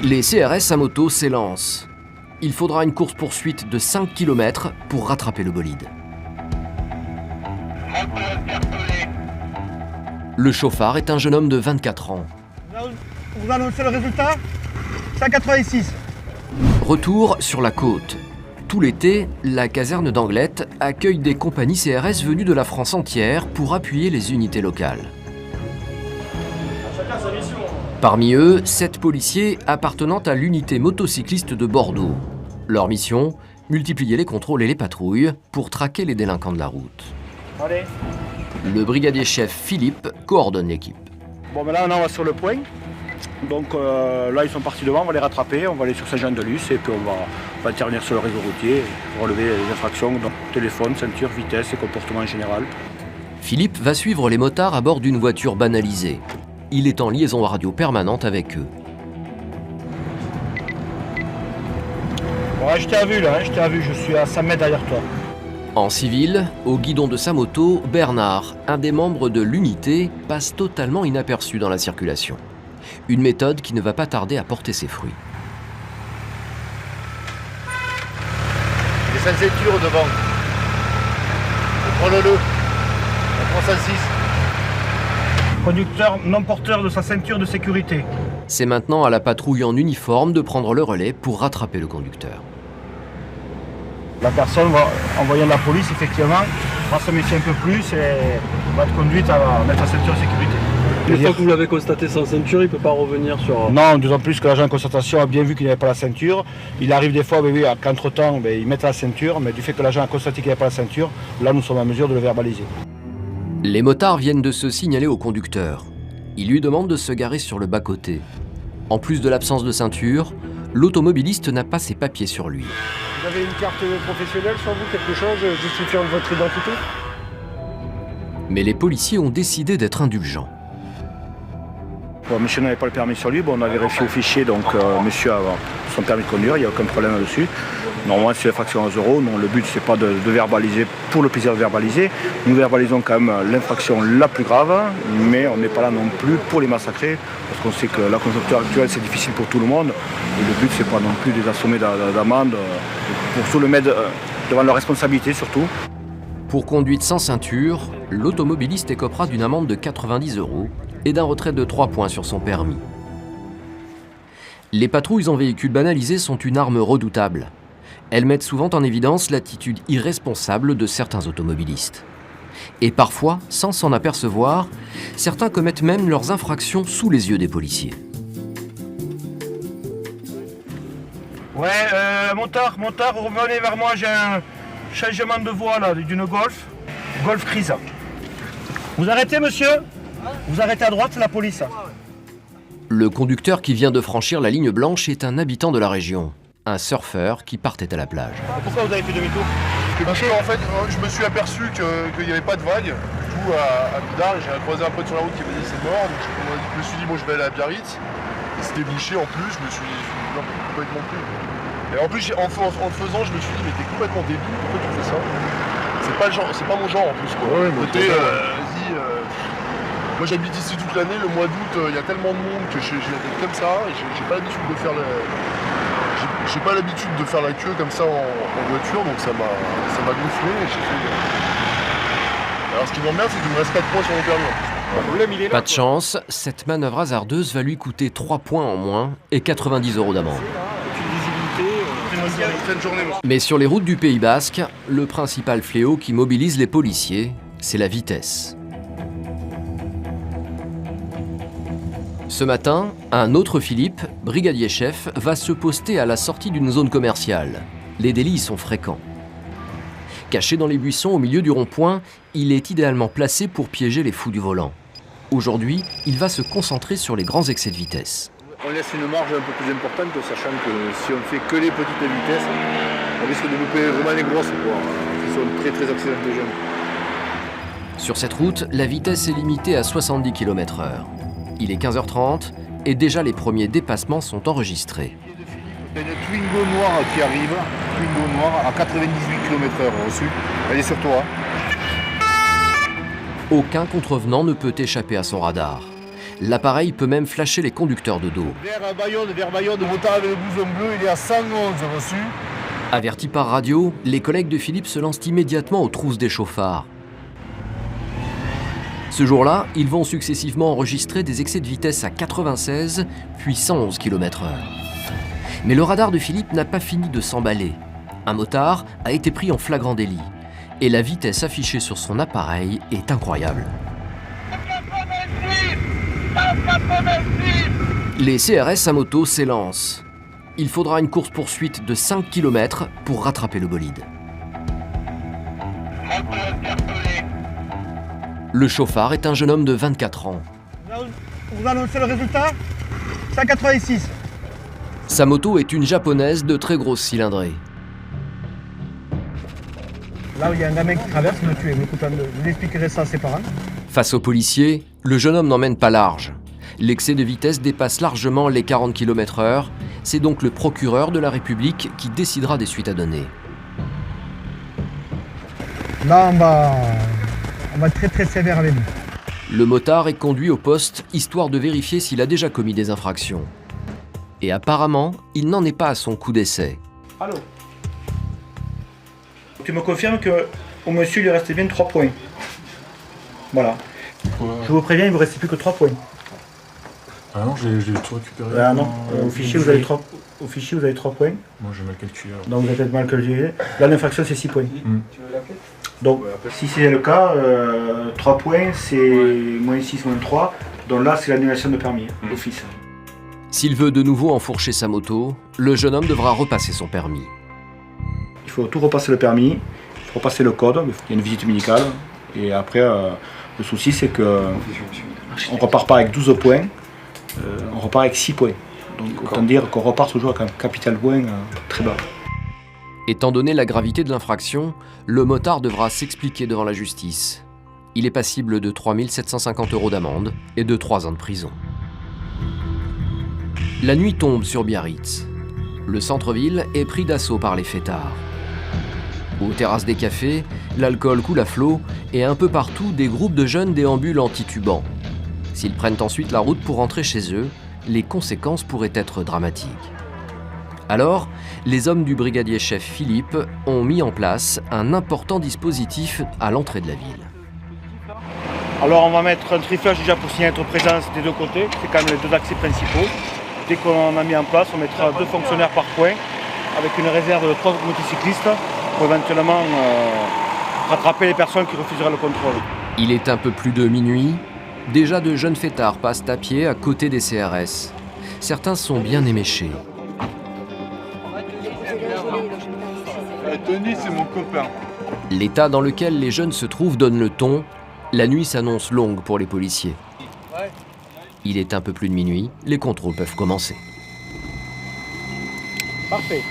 Les CRS à moto s'élancent. Il faudra une course-poursuite de 5 km pour rattraper le bolide. Le chauffard est un jeune homme de 24 ans. Vous annoncez le résultat 186. Retour sur la côte. Tout l'été, la caserne d'Anglette accueille des compagnies CRS venues de la France entière pour appuyer les unités locales. Parmi eux, 7 policiers appartenant à l'unité motocycliste de Bordeaux. Leur mission, multiplier les contrôles et les patrouilles pour traquer les délinquants de la route. Allez. Le brigadier chef Philippe coordonne l'équipe. Bon, ben là, on va sur le point. Donc là, ils sont partis devant, on va les rattraper, on va aller sur Saint-Jean-de-Luz et puis on va intervenir sur le réseau routier, relever les infractions, donc téléphone, ceinture, vitesse et comportement en général. Philippe va suivre les motards à bord d'une voiture banalisée. Il est en liaison radio permanente avec eux. Ouais, je t'ai vu, je suis à 100 mètres derrière toi. En civil, au guidon de sa moto, Bernard, un des membres de l'unité, passe totalement inaperçu dans la circulation. Une méthode qui ne va pas tarder à porter ses fruits. Les sans ceinture devant. Prends-le. On prend 106. Conducteur non porteur de sa ceinture de sécurité. C'est maintenant à la patrouille en uniforme de prendre le relais pour rattraper le conducteur. La personne, en voyant la police, effectivement, va se méfier un peu plus et va être conduite à mettre la ceinture de sécurité. Une fois que vous l'avez constaté sans ceinture, il ne peut pas revenir sur... Non, d'autant plus que l'agent de constatation a bien vu qu'il n'y avait pas la ceinture. Il arrive des fois qu'entre-temps, ils mettent la ceinture, mais du fait que l'agent a constaté qu'il n'y avait pas la ceinture, là, nous sommes en mesure de le verbaliser. Les motards viennent de se signaler au conducteur. Ils lui demandent de se garer sur le bas-côté. En plus de l'absence de ceinture, l'automobiliste n'a pas ses papiers sur lui. Vous avez une carte professionnelle sur vous, quelque chose justifiant de votre identité? Mais les policiers ont décidé d'être indulgents. Bon, monsieur n'avait pas le permis sur lui, on a vérifié au fichier, donc monsieur a son permis de conduire, il n'y a aucun problème là-dessus. Normalement, c'est l'infraction à 0, non, le but, c'est pas de verbaliser pour le plaisir de verbaliser. Nous verbalisons quand même l'infraction la plus grave, mais on n'est pas là non plus pour les massacrer, parce qu'on sait que la conjoncture actuelle, c'est difficile pour tout le monde. Et le but, c'est pas non plus de les assommer d'amende, pour tout le mettre devant leur responsabilité surtout. Pour conduite sans ceinture, l'automobiliste écopera d'une amende de 90 € et d'un retrait de 3 points sur son permis. Les patrouilles en véhicule banalisé sont une arme redoutable. Elles mettent souvent en évidence l'attitude irresponsable de certains automobilistes. Et parfois, sans s'en apercevoir, certains commettent même leurs infractions sous les yeux des policiers. Ouais, montard, revenez vers moi, j'ai un changement de voie là, d'une Golf Crise. Vous arrêtez, monsieur? Vous arrêtez à droite, la police. Le conducteur qui vient de franchir la ligne blanche est un habitant de la région, un surfeur qui partait à la plage. Pourquoi vous avez fait demi-tour? Parce qu'en fait, je me suis aperçu qu'il n'y avait pas de vague du tout à Bidar. J'ai croisé un pote sur la route qui m'a dit c'est mort. Donc je me suis dit bon, je vais aller à Biarritz. Et c'était bouché en plus, je me suis dit non, complètement plus. Et en plus, en le faisant, je me suis dit mais t'es complètement débile, pourquoi tu fais ça? C'est pas mon genre en plus quoi. Ouais, côté, vas-y. Moi j'habite ici toute l'année, le mois d'août, il y a tellement de monde que j'ai comme ça, et j'ai pas l'habitude de faire j'ai pas l'habitude de faire la queue comme ça en voiture, donc ça m'a gonflé et j'ai fait. Alors ce qui m'emmerde, c'est qu'il me reste 4 points sur mon permis en plus. Le problème, il est là, Pas de chance, cette manœuvre hasardeuse va lui coûter 3 points en moins et 90 € d'amende. Mais sur les routes du Pays Basque, le principal fléau qui mobilise les policiers, c'est la vitesse. Ce matin, un autre Philippe, brigadier chef, va se poster à la sortie d'une zone commerciale. Les délits y sont fréquents. Caché dans les buissons au milieu du rond-point, il est idéalement placé pour piéger les fous du volant. Aujourd'hui, il va se concentrer sur les grands excès de vitesse. On laisse une marge un peu plus importante, sachant que si on fait que les petites vitesses, on risque de louper vraiment les grosses, qui sont très très accidentogènes. Sur cette route, la vitesse est limitée à 70 km/h. Il est 15h30 et déjà les premiers dépassements sont enregistrés. Il y a une Twingo noire qui arrive, Twingo noire à 98 km/h au-dessus. Elle est sur toi. Aucun contrevenant ne peut échapper à son radar. L'appareil peut même flasher les conducteurs de dos. Vers Bayonne, motard avec le blouson bleu, il est à 111 reçu. Avertis par radio, les collègues de Philippe se lancent immédiatement aux trousses des chauffards. Ce jour-là, ils vont successivement enregistrer des excès de vitesse à 96 puis 111 km/h. Mais le radar de Philippe n'a pas fini de s'emballer. Un motard a été pris en flagrant délit. Et la vitesse affichée sur son appareil est incroyable. Les CRS à moto s'élancent. Il faudra une course-poursuite de 5 km pour rattraper le bolide. Le chauffard est un jeune homme de 24 ans. Vous annoncez le résultat 186. Sa moto est une japonaise de très grosse cylindrée. Là où il y a un gamin qui traverse, il me tue. Vous expliquerez ça à ses parents. Face aux policiers, le jeune homme n'emmène pas large. L'excès de vitesse dépasse largement les 40 km/h. C'est donc le procureur de la République qui décidera des suites à donner. Là, on va être très très sévère avec lui. Le motard est conduit au poste histoire de vérifier s'il a déjà commis des infractions. Et apparemment, il n'en est pas à son coup d'essai. Allô? Tu me confirmes qu'au monsieur il lui restait bien 3 points. Voilà. Je vous préviens, il ne vous restait plus que 3 points. Ah non, j'ai tout récupéré. Ah non, au fichier vous avez 3 points. Moi j'ai mal calculé. Alors. Donc vous avez peut-être mal calculé. Là l'infraction c'est 6 points. Donc si c'est le cas, 3 points c'est moins 6, moins 3. Donc là c'est l'annulation de permis, d'office. S'il veut de nouveau enfourcher sa moto, le jeune homme devra repasser son permis. Il faut tout repasser le permis, il faut repasser le code, il y a une visite médicale. Et après, le souci c'est qu'on ne repart pas avec 12 points, on repart avec 6 points. Donc autant dire qu'on repart toujours avec un capital point très bas. Étant donné la gravité de l'infraction, le motard devra s'expliquer devant la justice. Il est passible de 3 750 € d'amende et de 3 ans de prison. La nuit tombe sur Biarritz. Le centre-ville est pris d'assaut par les fêtards. Aux terrasses des cafés, l'alcool coule à flot et un peu partout, des groupes de jeunes déambulent en titubant. S'ils prennent ensuite la route pour rentrer chez eux, les conséquences pourraient être dramatiques. Alors, les hommes du brigadier-chef Philippe ont mis en place un important dispositif à l'entrée de la ville. Alors on va mettre un triflage déjà pour signaler notre présence des deux côtés, c'est quand même les deux accès principaux. Dès qu'on a mis en place, on mettra 2 fonctionnaires par point, avec une réserve de 3 motocyclistes pour éventuellement rattraper les personnes qui refuseraient le contrôle. Il est un peu plus de minuit. Déjà de jeunes fêtards passent à pied à côté des CRS. Certains sont bien éméchés. Tony, c'est mon copain. L'état dans lequel les jeunes se trouvent donne le ton. La nuit s'annonce longue pour les policiers. Il est un peu plus de minuit, les contrôles peuvent commencer. Parfait.